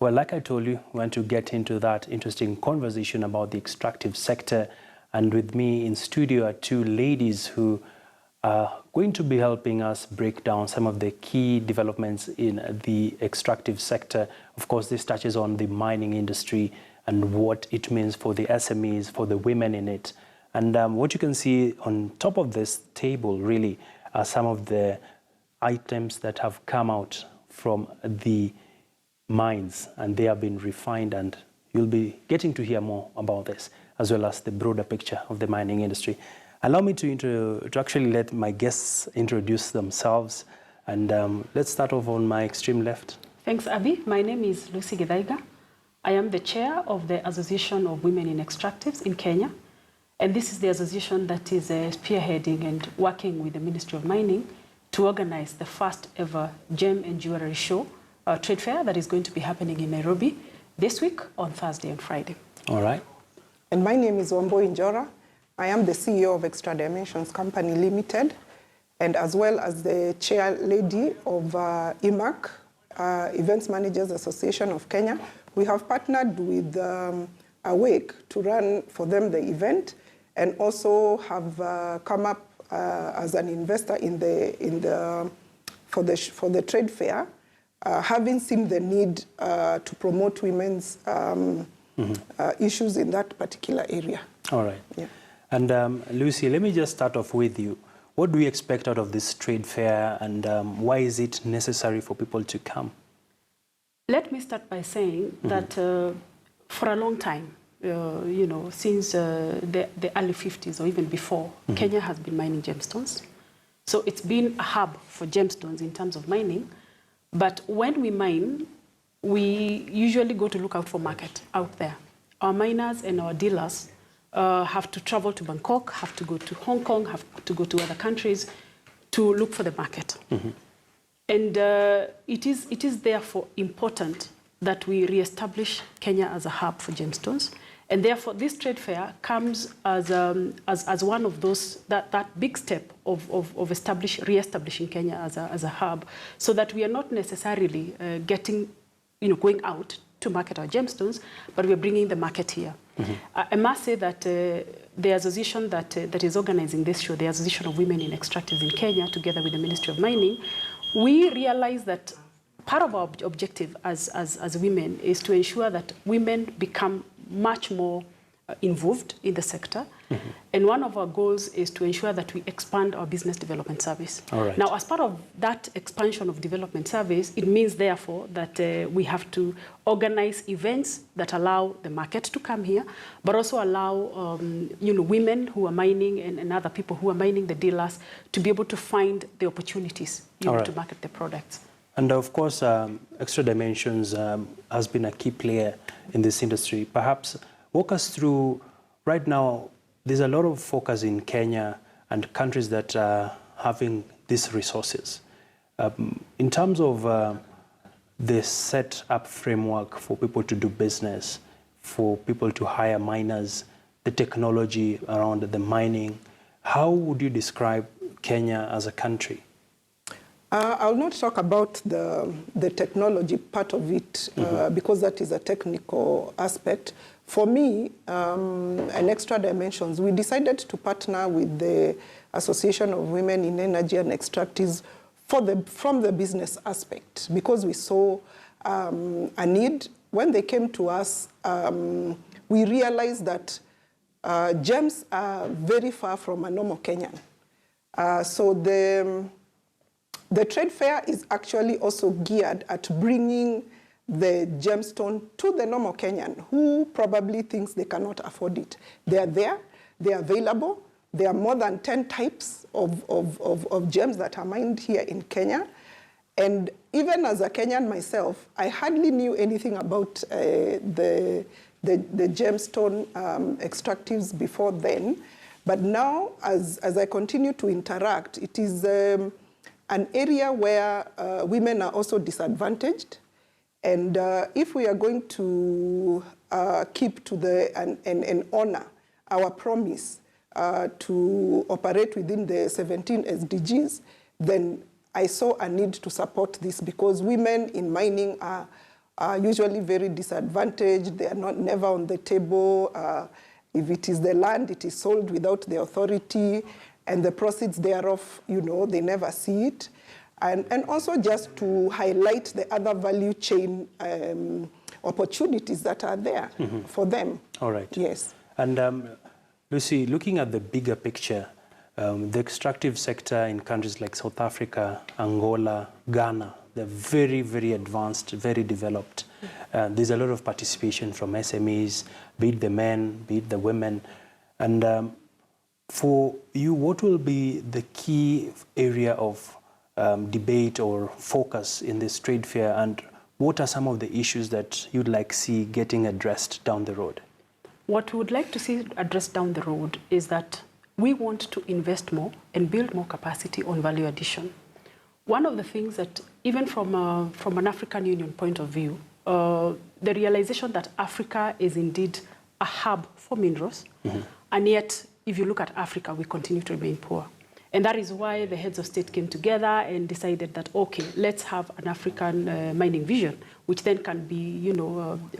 Well, like I told you, we want to get into that interesting conversation about the extractive sector. And with me in studio are two ladies who are going to be helping us break down some of the key developments in the extractive sector. Of course, this touches on the mining industry and what it means for the SMEs, for the women in it. And what you can see on top of this table really are some of the items that have come out from the mines, and they have been refined, and you'll be getting to hear more about this, as well as the broader picture of the mining industry. Allow me to actually let my guests introduce themselves, and let's start off on my extreme left. Thanks, Abby. My name is Lucy Githaiga. I am the chair of the Association of Women in Extractives in Kenya, and this is the association that is spearheading and working with the Ministry of Mining to organize the first ever gem and jewelry show trade fair that is going to be happening in Nairobi this week on Thursday and Friday. All right. And my name is Wamboi Njora. I am the CEO of Extra Dimensions Company Limited, and as well as the chair lady of IMAC, Events Managers Association of Kenya. We have partnered with Awake to run for them the event, and also have come up as an investor for the trade fair. Having seen the need to promote women's issues in that particular area. All right. Yeah. And Lucy, let me just start off with you. What do we expect out of this trade fair, and why is it necessary for people to come? Let me start by saying that for a long time, since the early 50s or even before, Kenya has been mining gemstones. So it's been a hub for gemstones in terms of mining. But when we mine, we usually go to look out for market out there. Our miners and our dealers have to travel to Bangkok, have to go to Hong Kong, have to go to other countries to look for the market. And it is therefore important that we reestablish Kenya as a hub for gemstones. And therefore, this trade fair comes as one of those, that big step of reestablishing Kenya as a hub, so that we are not necessarily going out to market our gemstones, but we're bringing the market here. I must say that the association that is organizing this show, the Association of Women in Extractives in Kenya, together with the Ministry of Mining, we realize that part of our objective as women is to ensure that women become much more involved in the sector. And one of our goals is to ensure that we expand our business development service. All right. Now, as part of that expansion of development service, it means, therefore, that we have to organize events that allow the market to come here, but also allow women who are mining and other people who are mining, the dealers, to be able to find the opportunities to market the products. And of course, Extra Dimensions has been a key player in this industry. Perhaps walk us through, right now, there's a lot of focus in Kenya and countries that are having these resources. In terms of the set-up framework for people to do business, for people to hire miners, the technology around the mining, how would you describe Kenya as a country? I'll not talk about the technology part of it because that is a technical aspect. For me, and Extra Dimensions, we decided to partner with the Association of Women in Energy and Extractives from the business aspect, because we saw a need. When they came to us, we realized that gems are very far from a normal Kenyan. So the trade fair is actually also geared at bringing the gemstone to the normal Kenyan who probably thinks they cannot afford it. They are there, they are available. There are more than 10 types of gems that are mined here in Kenya. And even as a Kenyan myself, I hardly knew anything about the gemstone extractives before then. But now, as I continue to interact, it is an area where women are also disadvantaged. And if we are going to keep to and honor our promise to operate within the 17 SDGs, then I saw a need to support this, because women in mining are are usually very disadvantaged. They are never on the table. If it is the land, it is sold without the authority, and the proceeds thereof, they never see it. And also just to highlight the other value chain opportunities that are there for them. All right. Yes. And Lucy, looking at the bigger picture, the extractive sector in countries like South Africa, Angola, Ghana, they're very, very advanced, very developed. There's a lot of participation from SMEs, be it the men, be it the women. And for you, what will be the key area of debate or focus in this trade fair, and what are some of the issues that you'd like to see getting addressed down the road? What we would like to see addressed down the road is that we want to invest more and build more capacity on value addition. One of the things that, even from an African Union point of view, the realization that Africa is indeed a hub for minerals, and yet, if you look at Africa, we continue to remain poor. And that is why the heads of state came together and decided that, okay, let's have an African mining vision, which then can be,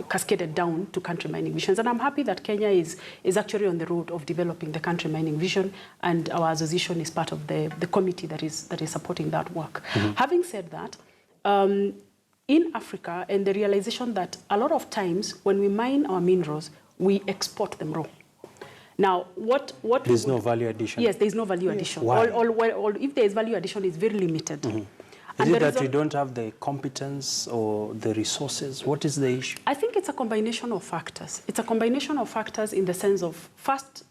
cascaded down to country mining visions. And I'm happy that Kenya is actually on the road of developing the country mining vision, and our association is part of the committee that is supporting that work. Having said that, in Africa, and the realization that a lot of times when we mine our minerals, we export them raw. Now, there's no value addition? Yes, there's no value addition. Why? Or if there is value addition, it's very limited. Is it that we don't have the competence or the resources? What is the issue? I think it's a combination of factors. It's a combination of factors in the sense of, first,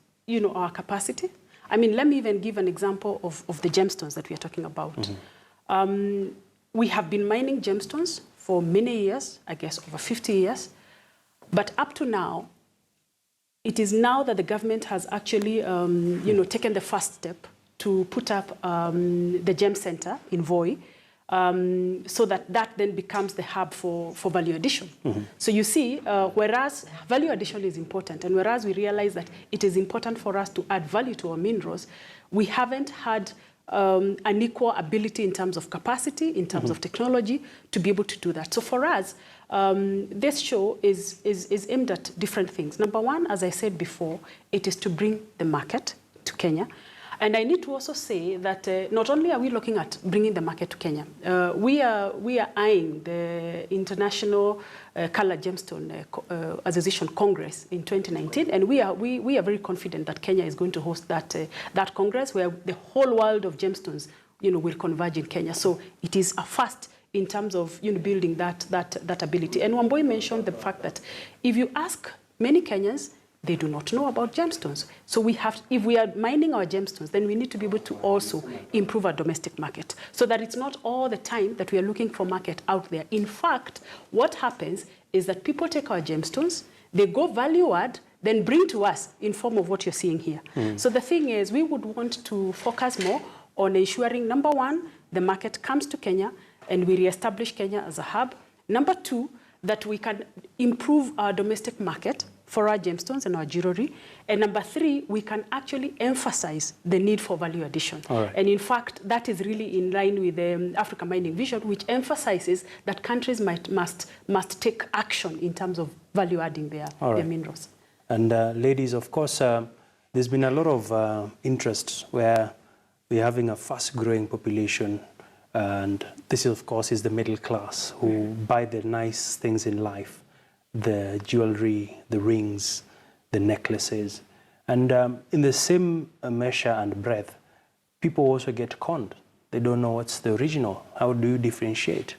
our capacity. I mean, let me even give an example of the gemstones that we are talking about. We have been mining gemstones for many years, I guess over 50 years. But up to now, it is now that the government has actually, taken the first step to put up the Gem Center in Voi, so that then becomes the hub for value addition. So you see, whereas value addition is important, and whereas we realize that it is important for us to add value to our minerals, we haven't had an equal ability in terms of capacity, in terms of technology, to be able to do that. So for us, this show is aimed at different things. Number one, as I said before, it is to bring the market to Kenya. And I need to also say that not only are we looking at bringing the market to Kenya, we are eyeing the International Colored Gemstone Association Congress in 2019, and we are very confident that Kenya is going to host that Congress, where the whole world of gemstones, will converge in Kenya. So it is a first in terms of building that ability. And Wambui mentioned the fact that if you ask many Kenyans, they do not know about gemstones. So if we are mining our gemstones, then we need to be able to also improve our domestic market, so that it's not all the time that we are looking for market out there. In fact, what happens is that people take our gemstones, they go value add, then bring to us in form of what you're seeing here. So the thing is, we would want to focus more on ensuring, number one, the market comes to Kenya and we reestablish Kenya as a hub. Number two, that we can improve our domestic market for our gemstones and our jewelry. And number three, we can actually emphasize the need for value addition. Right. And in fact, that is really in line with the Africa Mining Vision, which emphasizes that countries must take action in terms of value adding their minerals. And ladies, of course, there's been a lot of interest where we're having a fast-growing population, and this, of course, is the middle class who buy the nice things in life. The jewelry, the rings, the necklaces. And in the same measure and breadth, people also get conned. They don't know what's the original. How do you differentiate?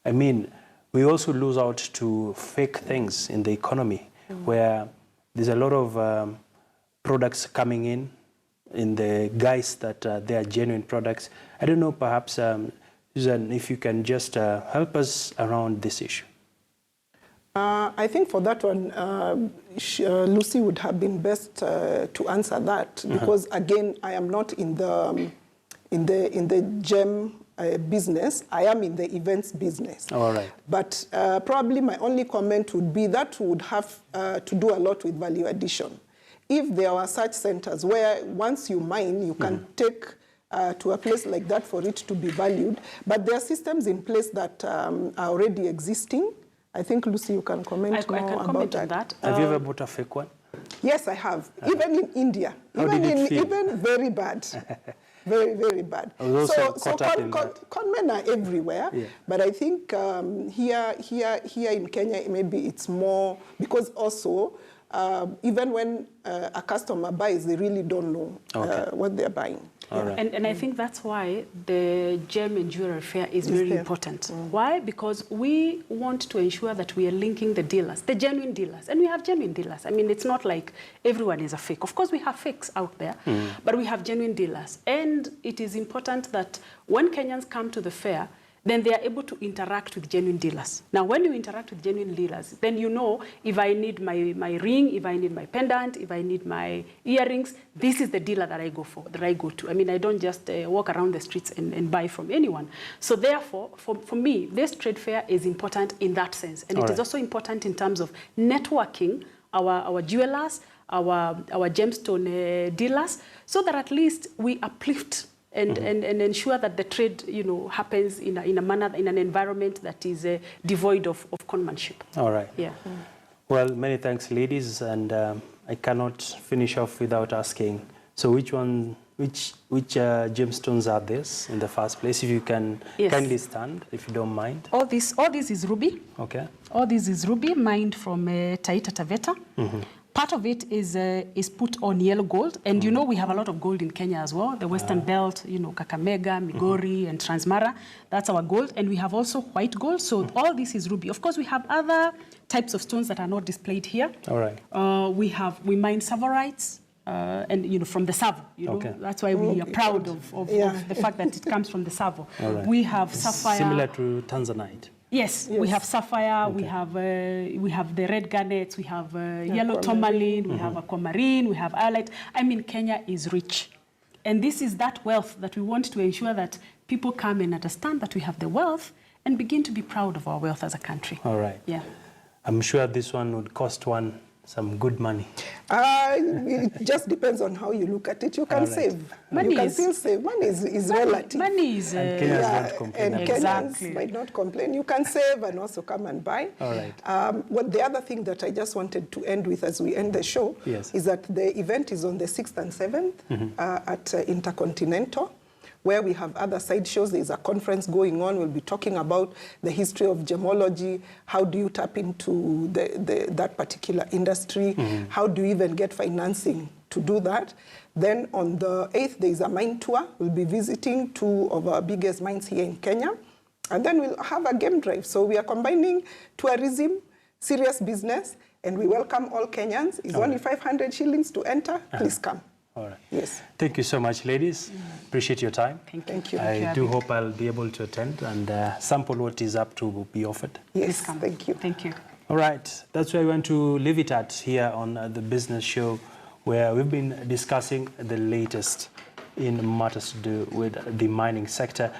I mean, we also lose out to fake things in the economy, where there's a lot of products coming in the guise that they are genuine products. I don't know, perhaps, Susan, if you can just help us around this issue. I think for that one, Lucy would have been best to answer that, because again, I am not in the gem business. I am in the events business. All right. But probably my only comment would be that would have to do a lot with value addition. If there are such centers where once you mine, you can take to a place like that for it to be valued, but there are systems in place that are already existing. I think, Lucy, you can comment I can comment on that. Have you ever bought a fake one? Yes, I have. Even in India. How did it feel? Even very bad. Very, very bad. So conmen are everywhere. Yeah. But I think here in Kenya, maybe it's more, because also, even when a customer buys, they really don't know what they're buying. Yeah. Right. And I think that's why the gem and jewelry fair is very important. Why? Because we want to ensure that we are linking the dealers, the genuine dealers. And we have genuine dealers. I mean, it's not like everyone is a fake. Of course, we have fakes out there, but we have genuine dealers. And it is important that when Kenyans come to the fair, then they are able to interact with genuine dealers. Now, when you interact with genuine dealers, then you know if I need my ring, if I need my pendant, if I need my earrings, this is the dealer that I go to. I mean, I don't just walk around the streets and buy from anyone. So therefore, for me, this trade fair is important in that sense. And it is also important in terms of networking our jewelers, our gemstone dealers, so that at least we uplift and ensure that the trade, happens in a manner, in an environment that is devoid of conmanship. All right. Yeah. Well, many thanks, ladies, and I cannot finish off without asking. So, which gemstones are this in the first place? If you can kindly stand, if you don't mind. All this is ruby. Okay. All this is ruby, mined from Taita Taveta. Part of it is put on yellow gold, and we have a lot of gold in Kenya as well. The Western Belt, Kakamega, Migori, and Transmara. That's our gold, and we have also white gold. So all this is ruby. Of course, we have other types of stones that are not displayed here. All right. We mine savorites, and from the Savo. That's why we are proud of the fact that it comes from the Savo. Right. We have sapphire. Similar to Tanzanite. Yes, we have sapphire, we have the red garnets, we have yellow tourmaline, we have aquamarine, we have iolite. I mean, Kenya is rich. And this is that wealth that we want to ensure that people come and understand that we have the wealth and begin to be proud of our wealth as a country. All right. Yeah. I'm sure this one would cost one some good money. It just depends on how you look at it. You can save. You can still save. Money is relative. Money is... And Kenyans don't complain. And Kenyans might not complain. You can save and also come and buy. All right. The other thing that I just wanted to end with as we end the show is that the event is on the 6th and 7th at Intercontinental, where we have other side shows. There's a conference going on. We'll be talking about the history of gemology. How do you tap into that particular industry? How do you even get financing to do that? Then on the 8th, there's a mine tour. We'll be visiting 2 of our biggest mines here in Kenya. And then we'll have a game drive. So we are combining tourism, serious business, and we welcome all Kenyans. It's only 500 shillings to enter. Please come. All right. Yes. Thank you so much, ladies. Appreciate your time. Thank you. I do hope I'll be able to attend and sample what is up to be offered. Yes, thank you. Thank you. All right. That's where we want to leave it at here on the business show, where we've been discussing the latest in matters to do with the mining sector.